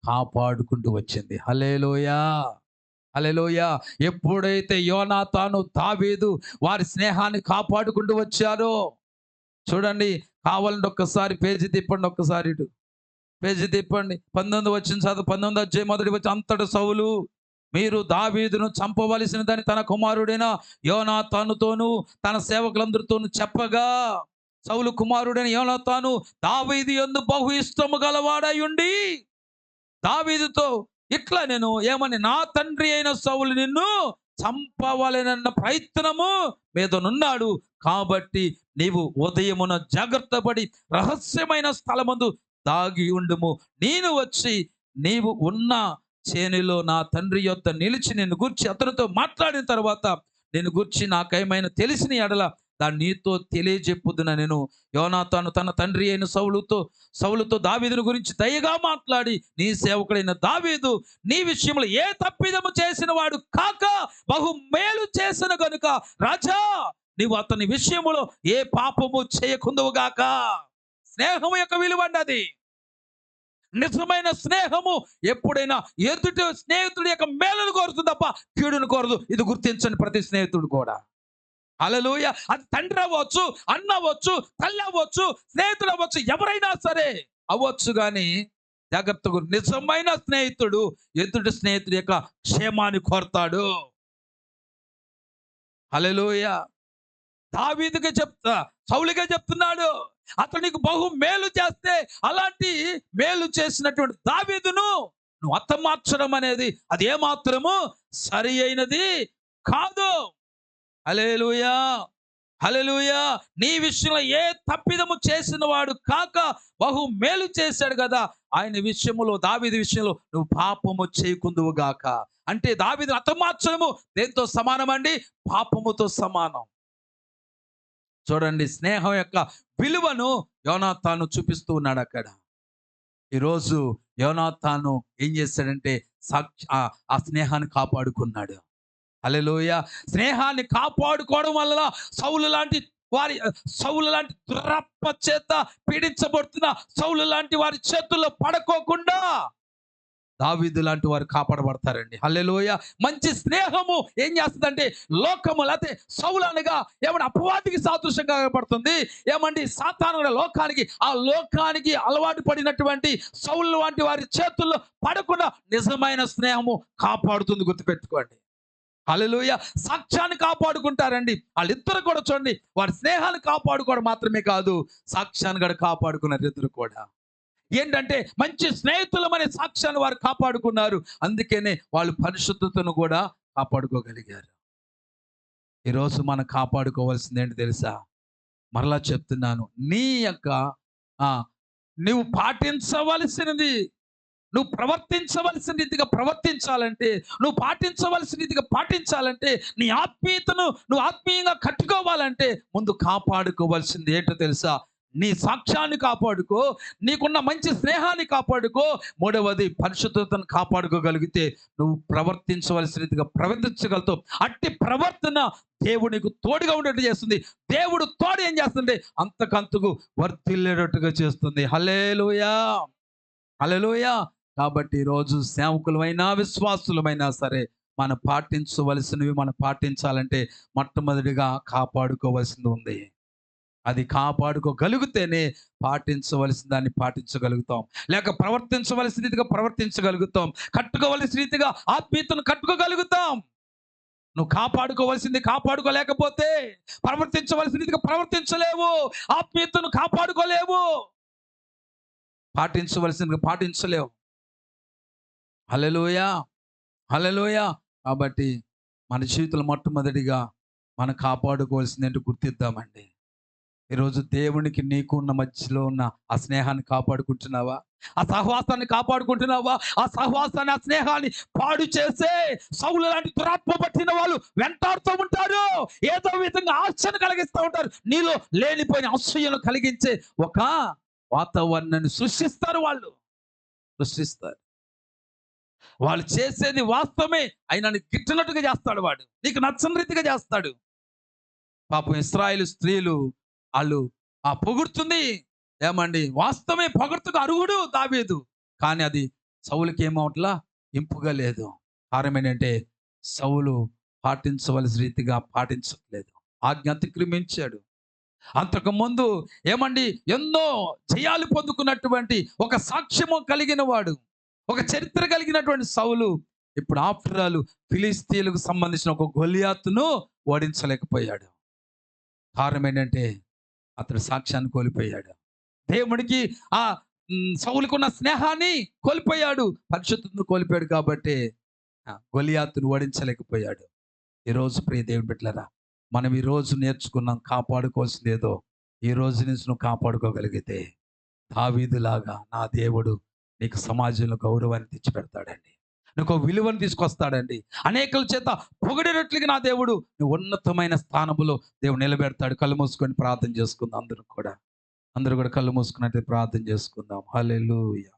కాపాడుకుంటూ వచ్చింది. హల్లెలూయా! హల్లెలూయా! ఎప్పుడైతే యోనాతాను దావీదు వారి స్నేహాన్ని కాపాడుకుంటూ వచ్చారో చూడండి. కావాలంటే ఒక్కసారి పేజీ తిప్పండి. ఒక్కసారి ఇటు పేజీ తిప్పండి. 19 వచ్చిన చదువు. 19 అధ్యాయం మొదటి వచ్చి అంతట సౌలు మీరు దావీదును చంపవలసినదని తన కుమారుడైన యోనాతానుతోను తన సేవకులందరితోనూ చెప్పగా, సౌలు కుమారుడైన యోనాతాను దావీదు యందు బహు ఇష్టము గలవాడయుండి దావీదుతో ఇట్లా నేను ఏమని, నా తండ్రి అయిన సౌలు నిన్ను చంపవలెనన్న ప్రయత్నము మీదనున్నాడు. కాబట్టి నీవు ఉదయమున జాగ్రత్త పడి రహస్యమైన స్థలమందు దాగి ఉండుము. నేను వచ్చి నీవు ఉన్న చేనులో నా తండ్రి యొద్ద నిలిచి నిన్ను గూర్చి అతనితో మాట్లాడిన తర్వాత నేను గూర్చి నాకేమైనా తెలిసిన ఎడల దాన్ని నీతో తెలియజెప్పుదున నేను. యోనాతాను తన తండ్రి అయిన సౌలుతో దావీదుని గురించి దయగా మాట్లాడి, నీ సేవకుడైన దావీదు నీ విషయంలో ఏ తప్పిదము చేసిన వాడు కాక బహు మేలు చేసిన గనుక రాజా నీవు అతని విషయములో ఏ పాపము చేయకుందువుగాక. స్నేహం యొక్క విలువ అన్నది. నిజమైన స్నేహము ఎప్పుడైనా ఎదుటి స్నేహితుడి యొక్క మేలును కోరుతుంది తప్ప కీడును కోరదు. ఇది గుర్తించండి ప్రతి స్నేహితుడు కూడా. హల్లెలూయా. అది తండ్రి అవ్వచ్చు, అన్న అవ్వచ్చు, తల్లి అవ్వచ్చు, స్నేహితుడు అవ్వచ్చు, ఎవరైనా సరే అవ్వచ్చు. కానీ జాగ్రత్తగా, నిజమైన స్నేహితుడు ఎదుటి స్నేహితుడి యొక్క క్షేమాన్ని కోరతాడు. హల్లెలూయా. దావీదుకే సౌలుకే చెప్తున్నాడు, అతనికి బహు మేలు చేస్తే అలాంటి మేలు చేసినటువంటి దావీదును నువ్వు హతమార్చడం అనేది అది ఏమాత్రము సరి అయినది కాదు. హల్లెలూయా, హల్లెలూయా. నీ విషయంలో ఏ తప్పిదము చేసిన వాడు కాక బహు మేలు చేశాడు కదా, ఆయన విషయములో, దావీదు విషయంలో నువ్వు పాపము చేయకుందువు గాక. అంటే దావీదు హతమార్చడము దేంతో సమానం అండి? పాపముతో సమానం. చూడండి, స్నేహం యొక్క విలువను యోనాతాను చూపిస్తూ ఉన్నాడు అక్కడ. ఈరోజు యోనాతాను ఏం చేశాడంటే ఆ స్నేహాన్ని కాపాడుకున్నాడు. హల్లెలూయా. స్నేహాన్ని కాపాడుకోవడం వల్ల సౌలు లాంటి దురప్ప చేత పీడించబడుతున్న సౌలు లాంటి వారి చేతుల్లో పడుకోకుండా దావీదు లాంటి వారు కాపాడబడతారండి. హల్లెలూయా. మంచి స్నేహము ఏం చేస్తుందంటే లోకము లేకపోతే సౌలు అనగా ఏమంటే అపవాదికి సాదృశ్యంగా పడుతుంది. ఏమండి సాతాను ఆ లోకానికి అలవాటు పడినటువంటి సౌలు వంటి వారి చేతుల్లో పడకుండా నిజమైన స్నేహము కాపాడుతుంది. గుర్తుపెట్టుకోండి. హల్లెలూయా. సాక్ష్యాన్ని కాపాడుకుంటారండి వాళ్ళిద్దరు కూడా. చూడండి, వారి స్నేహాన్ని కాపాడుకోవడం మాత్రమే కాదు, సాక్ష్యాన్ని కూడా కాపాడుకున్నారు ఇద్దరు కూడా. ఏంటంటే మంచి స్నేహితులమనే సాక్ష్యాన్ని వారు కాపాడుకున్నారు. అందుకనే వాళ్ళు పరిశుద్ధతను కూడా కాపాడుకోగలిగారు. ఈరోజు మనం కాపాడుకోవాల్సింది ఏంటి తెలుసా? మరలా చెప్తున్నాను, నీ యొక్క నువ్వు పాటించవలసినది, నువ్వు ప్రవర్తించవలసిన రీతిగా ప్రవర్తించాలంటే, నువ్వు పాటించవలసిన రీతిగా పాటించాలంటే, నీ ఆత్మీయతను నువ్వు ఆత్మీయంగా కట్టుకోవాలంటే ముందు కాపాడుకోవాల్సింది ఏంటో తెలుసా? నీ సాక్ష్యాన్ని కాపాడుకో, నీకున్న మంచి స్నేహాన్ని కాపాడుకో. మూడవది పరిశుద్ధతను కాపాడుకోగలిగితే నువ్వు ప్రవర్తించవలసిన రీతిగా ప్రవర్తించగలుగుతావు. అట్టి ప్రవర్తన దేవునికి తోడుగా ఉండేట్టు చేస్తుంది. దేవుడు తోడు ఏం చేస్తుంది? అంతకంతకు వర్ధిల్లేటట్టుగా చేస్తుంది. హల్లెలూయా, హల్లెలూయా. కాబట్టి ఈరోజు సేవకులమైనా విశ్వాసులమైనా సరే మనం పాటించవలసినవి మనం పాటించాలంటే మొట్టమొదటిగా కాపాడుకోవాల్సింది ఉంది. అది కాపాడుకోగలిగితేనే పాటించవలసిన దాన్ని పాటించగలుగుతాం, లేక ప్రవర్తించవలసిన రీతిగా ప్రవర్తించగలుగుతాం, కట్టుకోవలసిన రీతిగా ఆత్మీయతను కట్టుకోగలుగుతాం. నువ్వు కాపాడుకోవాల్సింది కాపాడుకోలేకపోతే ప్రవర్తించవలసిన రీతిగా ప్రవర్తించలేవు, ఆత్మీయతను కాపాడుకోలేవు, పాటించవలసిందిగా పాటించలేవు. హల్లెలూయా, హల్లెలూయా. కాబట్టి మన జీవితంలో మొట్టమొదటిగా మనం కాపాడుకోవాల్సింది ఏంటో గుర్తిద్దామండి. ఈరోజు దేవునికి నీకు ఉన్న మధ్యలో ఉన్న ఆ స్నేహాన్ని కాపాడుకుంటున్నావా? ఆ సహవాసాన్ని కాపాడుకుంటున్నావా? ఆ సహవాసాన్ని, ఆ స్నేహాన్ని పాడు చేసే సౌలు లాంటి దురాత్మ పట్టిన వాళ్ళు వెంటాడుతూ ఉంటారు. ఏదో విధంగా ఆశను కలిగిస్తూ ఉంటారు. నీలో లేనిపోయిన అసూయను కలిగించే ఒక వాతావరణాన్ని సృష్టిస్తారు. సృష్టిస్తారు. వాళ్ళు చేసేది వాస్తవమే అయినా నీకు గిట్టినట్టుగా చేస్తాడు వాడు, నీకు నచ్చని రీతిగా చేస్తాడు. పాపం ఇశ్రాయేలు స్త్రీలు వాళ్ళు పొగుడుతుంది ఏమండి, వాస్తవమే పొగడ్తకు అర్హుడు దావీదు, కానీ అది సౌలుకి ఏమవట్లా ఇంపుగా లేదు. కారణం ఏంటంటే సౌలు పాటించవలసిన రీతిగా పాటించట్లేదు, ఆజ్ఞ అతిక్రమించాడు. అంతకుముందు ఏమండి ఎన్నో జయాలు పొందుకున్నటువంటి ఒక సాక్ష్యము కలిగిన వాడు, ఒక చరిత్ర కలిగినటువంటి సౌలు ఇప్పుడు ఆఫ్టర్ ఆల్ ఫిలిస్తీన్లకు సంబంధించిన ఒక గొలియాతును ఓడించలేకపోయాడు. కారణం ఏంటంటే అతడు సాక్ష్యాన్ని కోల్పోయాడు. దేవుడికి సౌలుకున్న స్నేహాన్ని కోల్పోయాడు, పరిశుద్ధతను కోల్పోయాడు. కాబట్టి గొలియాతును ఓడించలేకపోయాడు. ఈరోజు ప్రియ దేవుని బిడ్డలారా, మనం ఈరోజు నేర్చుకున్నాం కాపాడుకోవాల్సింది ఏదో. ఈ రోజు నుంచి నువ్వు కాపాడుకోగలిగితే దావీదులాగా నా దేవుడు నీకు సమాజంలో గౌరవాన్ని తెచ్చిపెడతాడండి. నీకు ఒక విలువను తీసుకొస్తాడండి. అనేకుల చేత పొగిడేటట్లుగా నా దేవుడు నువ్వు ఉన్నతమైన స్థానములో దేవుడు నిలబెడతాడు. కళ్ళు మూసుకొని ప్రార్థన చేసుకుందాం అందరూ కూడా కళ్ళు మూసుకున్నట్టు ప్రార్థన చేసుకుందాం. హల్లెలూయా,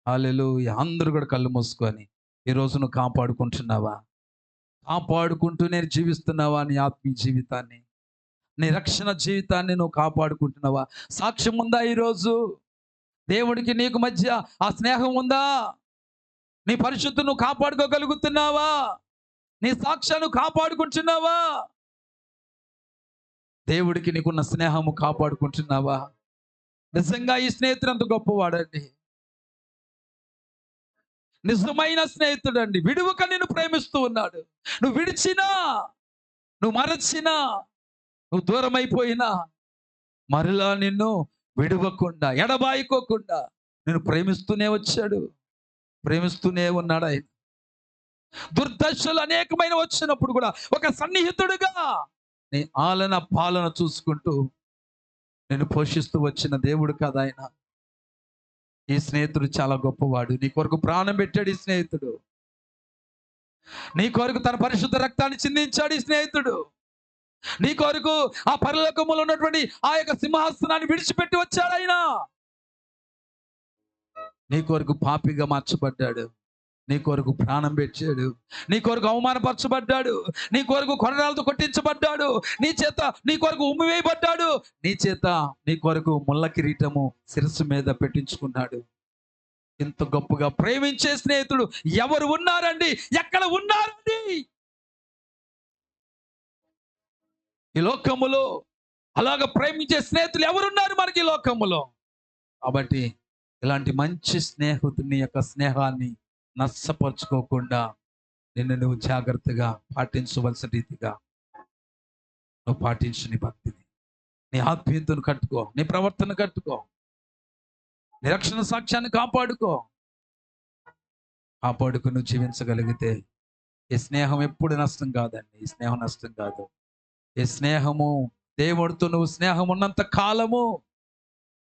హల్లెలూయా. అందరూ కూడా కళ్ళు మూసుకొని ఈరోజు నువ్వు కాపాడుకుంటున్నావా? కాపాడుకుంటూ నేను జీవిస్తున్నావా? నీ ఆత్మీయ జీవితాన్ని, నీ రక్షణ జీవితాన్ని నువ్వు కాపాడుకుంటున్నావా? సాక్ష్యం ఉందా? ఈరోజు దేవుడికి నీకు మధ్య ఆ స్నేహం ఉందా? నీ పరిశుద్ధి నువ్వు కాపాడుకోగలుగుతున్నావా? నీ సాక్ష్యాన్ని కాపాడుకుంటున్నావా? దేవుడికి నీకున్న స్నేహము కాపాడుకుంటున్నావా? నిజంగా ఈ స్నేహితుడు అంత గొప్పవాడండి. నిజమైన స్నేహితుడు అండి. విడువక నిన్ను ప్రేమిస్తూ ఉన్నాడు. నువ్వు విడిచినా, నువ్వు మరచినా, నువ్వు దూరం అయిపోయినా మరలా నిన్ను విడువకుండా, ఎడబాయికోకుండా నిన్ను ప్రేమిస్తూనే వచ్చాడు, ప్రేమిస్తూనే ఉన్నాడు ఆయన. దుర్దశలు అనేకమైన వచ్చినప్పుడు కూడా ఒక సన్నిహితుడుగా నీ ఆలన పాలన చూసుకుంటూ నేను పోషిస్తూ వచ్చిన దేవుడు కదా ఆయన. ఈ స్నేహితుడు చాలా గొప్పవాడు. నీ కొరకు ప్రాణం పెట్టాడు ఈ స్నేహితుడు. నీ కొరకు తన పరిశుద్ధ రక్తాన్ని చిందించాడు ఈ స్నేహితుడు. నీ కొరకు ఆ పరలోకములో ఉన్నటువంటి ఆ యొక్క సింహాసనాన్ని విడిచిపెట్టి వచ్చాడు ఆయన. నీ కొరకు పాపిగా మార్చబడ్డాడు. నీ కొరకు ప్రాణం పెట్టాడు. నీ కొరకు అవమానపరచబడ్డాడు. నీ కొరకు కొరడాలతో కొట్టించబడ్డాడు. నీ కొరకు ఉమ్మివేయబడ్డాడు. నీ కొరకు ముళ్ళ కిరీటము శిరస్సు మీద పెట్టించుకున్నాడు. ఇంత గొప్పగా ప్రేమించే స్నేహితుడు ఎవరు ఉన్నారండి? ఎక్కడ ఉన్నారండి? ఈ లోకములో అలాగ ప్రేమించే స్నేహితులు ఎవరున్నారు మనకి ఈ లోకములో? కాబట్టి ఇలాంటి మంచి స్నేహితుని యొక్క స్నేహాన్ని నష్టపరుచుకోకుండా నిన్ను నువ్వు జాగ్రత్తగా పాటించవలసిన రీతిగా నువ్వు పాటించు. నీ భక్తిని, నీ ఆత్మీయతను కట్టుకో, నీ ప్రవర్తన కట్టుకో, నీ రక్షణ సాక్ష్యాన్ని కాపాడుకు నువ్వు జీవించగలిగితే ఈ స్నేహం ఎప్పుడు నష్టం కాదండి. ఈ స్నేహం నష్టం కాదు. ఈ స్నేహము దేవుడితో నువ్వు స్నేహం ఉన్నంత కాలము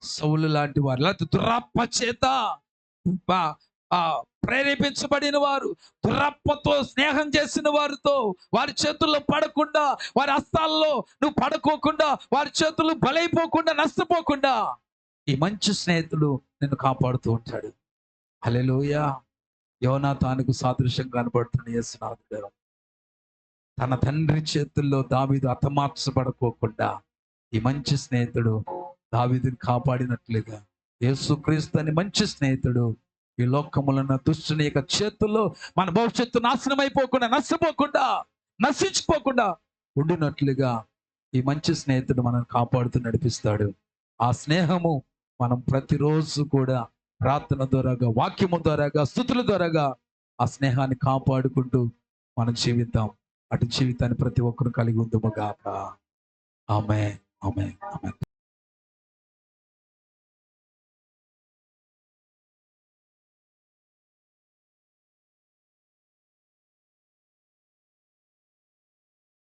సౌలు లాంటి వారు, లేకపోతే దురాత్మ చేత ప్రేరేపించబడిన వారు, దురాత్మతో స్నేహం చేసిన వారితో వారి చేతుల్లో పడకుండా, వారి హస్తాల్లో నువ్వు పడుకోకుండా, వారి చేతులు బలైపోకుండా, నష్టపోకుండా ఈ మంచి స్నేహితుడు నిన్ను కాపాడుతూ ఉంటాడు. హల్లెలూయా. యోనాతానుకు సాదృశ్యం కనబడుతున్న యేసునాథుడు తన తండ్రి చేతుల్లో దావీదు హతమార్చబడకోకుండా ఈ మంచి స్నేహితుడు దావీదుని కాపాడినట్లుగా యేసుక్రీస్తు అని మంచి స్నేహితుడు ఈ లోకములో ఉన్న దుష్టుని యొక్క చేతుల్లో మన భవిష్యత్తు నాశనం అయిపోకుండా, నశించిపోకుండా ఉండినట్లుగా ఈ మంచి స్నేహితుడు మనల్ని కాపాడుతూ నడిపిస్తాడు. ఆ స్నేహము మనం ప్రతిరోజు కూడా ప్రార్థన ద్వారాగా, వాక్యము ద్వారాగా, స్తుతుల ద్వారాగా ఆ స్నేహాన్ని కాపాడుకుంటూ మనం జీవిద్దాం. అటు జీవితాన్ని ప్రతి ఒక్కరు కలిగి ఉందుము గాక. ఆమేన్, ఆమేన్, ఆమేన్.